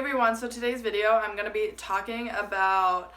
everyone, so today's video I'm going to be talking about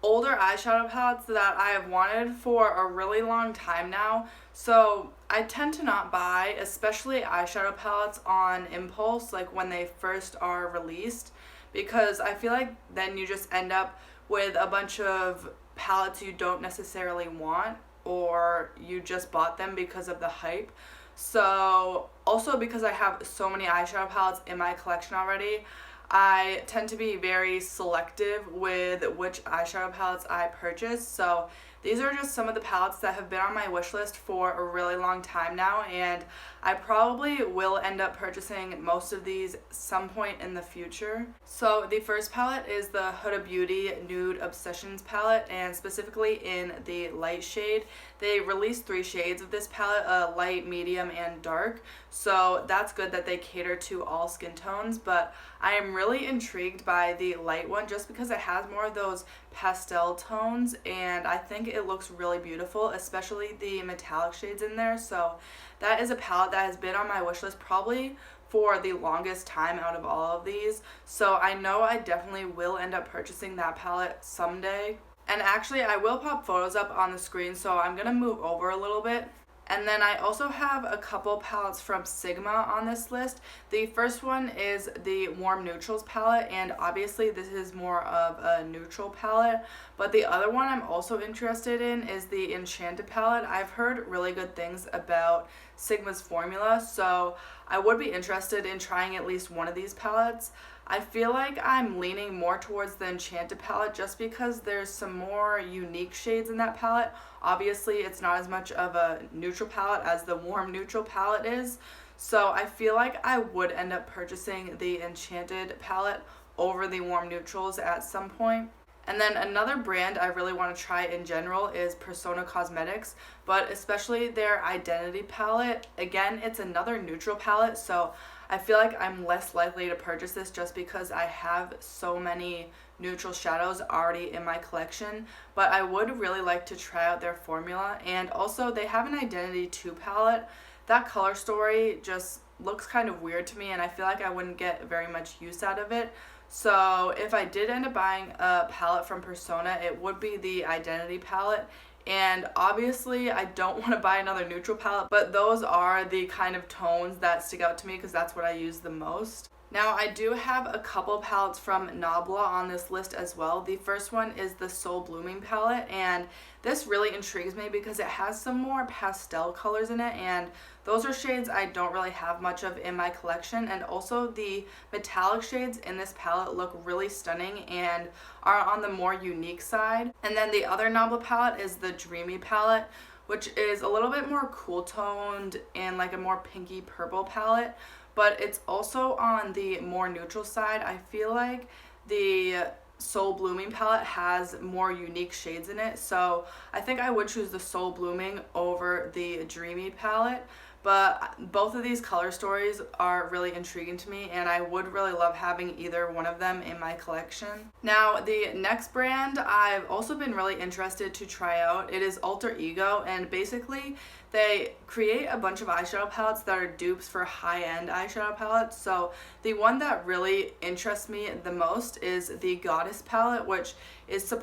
older eyeshadow palettes that I have wanted for a really long time now. So I tend to not buy, especially eyeshadow palettes on impulse, like when they first are released, because I feel like then you just end up with a bunch of palettes you don't necessarily want, or you just bought them because of the hype. So also because I have so many eyeshadow palettes in my collection already, I tend to be very selective with which eyeshadow palettes I purchase. So these are just some of the palettes that have been on my wish list for a really long time now, and I probably will end up purchasing most of these some point in the future. So the first palette is the Huda Beauty Nude Obsessions palette, and specifically in the light shade. They released 3 shades of this palette, light, medium, and dark. So that's good that they cater to all skin tones, but I am really intrigued by the light one just because it has more of those pastel tones, and I think it looks really beautiful, especially the metallic shades in there. So that is a palette that has been on my wish list probably for the longest time out of all of these. So I know I definitely will end up purchasing that palette someday. And actually I will pop photos up on the screen, so I'm going to move over a little bit. And then I also have a couple palettes from Sigma on this list. The first one is the Warm Neutrals palette, and obviously this is more of a neutral palette. But the other one I'm also interested in is the Enchanted palette. I've heard really good things about Sigma's formula, so I would be interested in trying at least one of these palettes. I feel like I'm leaning more towards the Enchanted palette just because there's some more unique shades in that palette. Obviously, it's not as much of a neutral palette as the Warm Neutral palette is. So I feel like I would end up purchasing the Enchanted palette over the Warm Neutrals at some point. And then another brand I really want to try in general is Persona Cosmetics, but especially their Identity palette. Again, it's another neutral palette, so I feel like I'm less likely to purchase this just because I have so many neutral shadows already in my collection, but I would really like to try out their formula. And also they have an Identity 2 palette. That color story just looks kind of weird to me, and I feel like I wouldn't get very much use out of it. So if I did end up buying a palette from Persona, it would be the Identity palette. And obviously I don't want to buy another neutral palette, but those are the kind of tones that stick out to me because that's what I use the most. Now I do have a couple palettes from Nabla on this list as well. The first one is the Soul Blooming palette, and this really intrigues me because it has some more pastel colors in it, and those are shades I don't really have much of in my collection. And also the metallic shades in this palette look really stunning and are on the more unique side. And then the other Nabla palette is the Dreamy palette, which is a little bit more cool toned and like a more pinky purple palette, but it's also on the more neutral side. I feel like the Soul Blooming palette has more unique shades in it, so I think I would choose the Soul Blooming over the Dreamy palette. But both of these color stories are really intriguing to me, and I would really love having either one of them in my collection. Now, the next brand I've also been really interested to try out. It is Alter Ego, and basically they create a bunch of eyeshadow palettes that are dupes for high-end eyeshadow palettes. So the one that really interests me the most is the Goddess palette, which is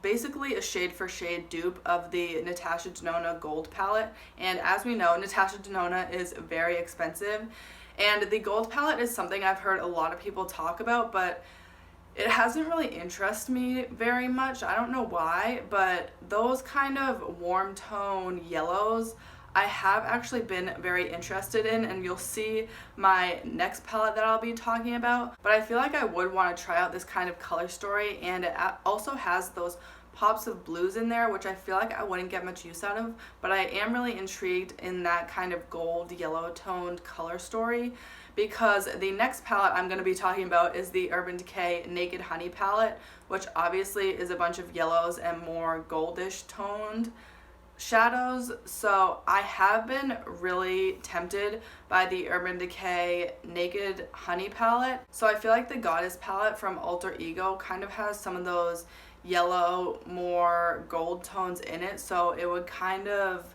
basically a shade for shade dupe of the Natasha Denona Gold palette. And as we know, Natasha Denona is very expensive, and the Gold palette is something I've heard a lot of people talk about, but it hasn't really interested me very much. I don't know why, but those kind of warm tone yellows I have actually been very interested in, and you'll see my next palette that I'll be talking about. But I feel like I would want to try out this kind of color story, and it also has those pops of blues in there, which I feel like I wouldn't get much use out of, but I am really intrigued in that kind of gold yellow toned color story, because the next palette I'm going to be talking about is the Urban Decay Naked Honey palette, which obviously is a bunch of yellows and more goldish toned shadows. So I have been really tempted by the Urban Decay Naked Honey palette. So I feel like the Goddess palette from Alter Ego kind of has some of those yellow, more gold tones in it, so it would kind of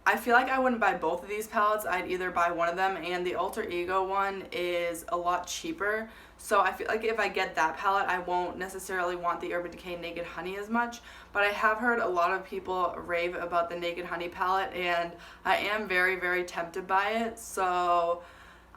I feel like I wouldn't buy both of these palettes. I'd either buy one of them, and the Alter Ego one is a lot cheaper. So I feel like if I get that palette, I won't necessarily want the Urban Decay Naked Honey as much. But I have heard a lot of people rave about the Naked Honey palette, and I am very, very tempted by it. So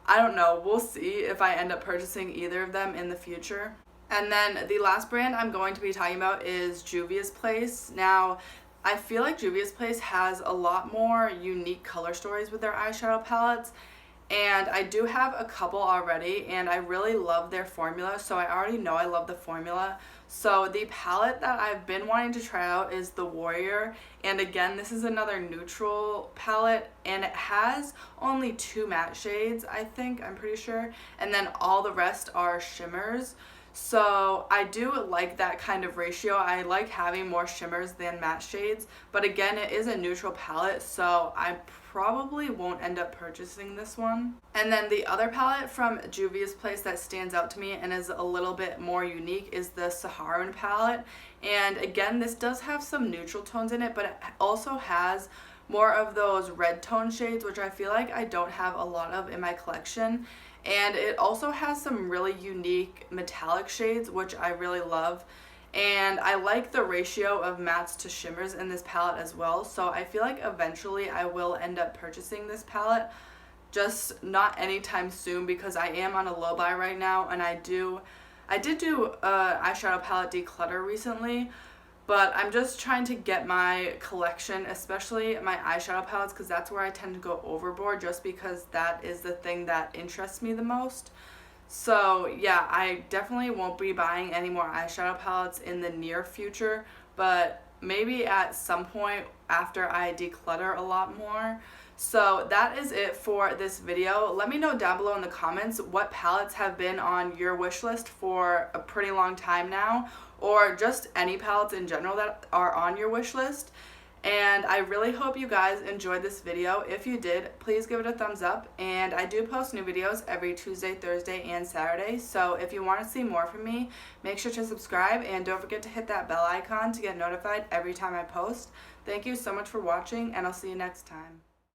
I don't know. We'll see if I end up purchasing either of them in the future. And then the last brand I'm going to be talking about is Juvia's Place. Now, I feel like Juvia's Place has a lot more unique color stories with their eyeshadow palettes, and I do have a couple already, and I really love their formula, so I already know I love the formula. So the palette that I've been wanting to try out is the Warrior, and again, this is another neutral palette, and it has only 2 matte shades, I think, I'm pretty sure, and then all the rest are shimmers. So I do like that kind of ratio. I like having more shimmers than matte shades, but again, it is a neutral palette, so I probably won't end up purchasing this one. And then the other palette from Juvia's Place that stands out to me and is a little bit more unique is the Saharan palette. And again, this does have some neutral tones in it, but it also has more of those red tone shades, which I feel like I don't have a lot of in my collection. And it also has some really unique metallic shades, which I really love. And I like the ratio of mattes to shimmers in this palette as well. So I feel like eventually I will end up purchasing this palette. Just not anytime soon, because I am on a low buy right now. And I did do eyeshadow palette declutter recently. But I'm just trying to get my collection, especially my eyeshadow palettes, because that's where I tend to go overboard, just because that is the thing that interests me the most. So yeah, I definitely won't be buying any more eyeshadow palettes in the near future, but maybe at some point after I declutter a lot more. So that is it for this video. Let me know down below in the comments what palettes have been on your wish list for a pretty long time now, or just any palettes in general that are on your wish list. And I really hope you guys enjoyed this video. If you did, please give it a thumbs up. And I do post new videos every Tuesday, Thursday, and Saturday. So if you want to see more from me, make sure to subscribe, and don't forget to hit that bell icon to get notified every time I post. Thank you so much for watching, and I'll see you next time.